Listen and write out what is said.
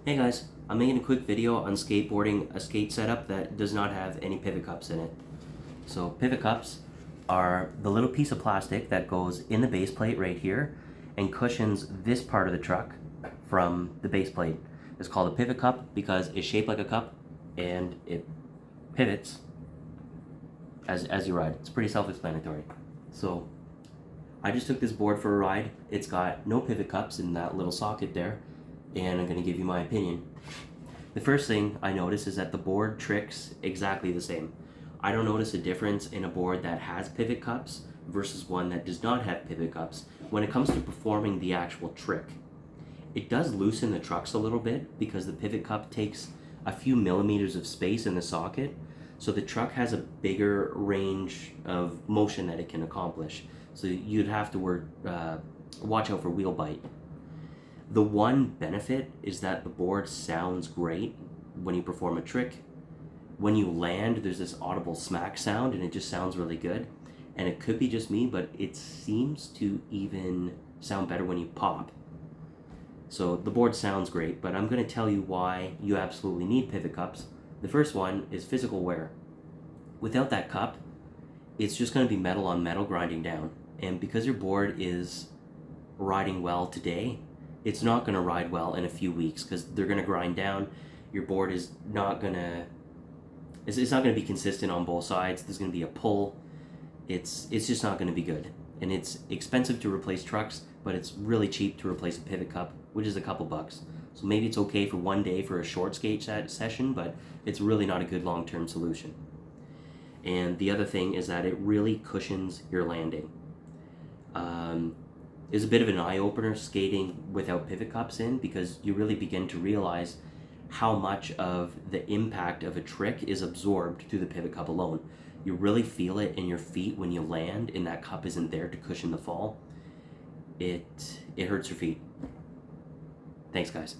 Hey guys, I'm making a quick video on skateboarding a skate setup that does not have any pivot cups in it. So pivot cups are the little piece of plastic that goes in the base plate right here and cushions this part of the truck from the base plate. It's called a pivot cup because it's shaped like a cup and it pivots as you ride. It's pretty self-explanatory. So I just took this board for a ride. It's got no pivot cups in that little socket there, and I'm going to give you my opinion. The first thing I notice is that the board tricks exactly the same. I don't notice a difference in a board that has pivot cups versus one that does not have pivot cups when it comes to performing the actual trick. It does loosen the trucks a little bit because the pivot cup takes a few millimeters of space in the socket, so the truck has a bigger range of motion that it can accomplish. So you'd have to watch out for wheel bite. The one benefit is that the board sounds great when you perform a trick. When you land, there's this audible smack sound and it just sounds really good. And it could be just me, but it seems to even sound better when you pop. So the board sounds great, but I'm going to tell you why you absolutely need pivot cups. The first one is physical wear. Without that cup, it's just going to be metal on metal grinding down. And because your board is riding well today, it's not going to ride well in a few weeks because they're going to grind down. Your board is not going to, it's not going to be consistent on both sides. There's going to be a pull. It's just not going to be good. And it's expensive to replace trucks, but it's really cheap to replace a pivot cup, which is a couple bucks. So maybe it's okay for one day for a short skate session, but it's really not a good long-term solution. And the other thing is that it really cushions your landing. Is a bit of an eye-opener skating without pivot cups in, because you really begin to realize how much of the impact of a trick is absorbed through the pivot cup alone. You really feel it in your feet when you land and that cup isn't there to cushion the fall. It hurts your feet. Thanks guys.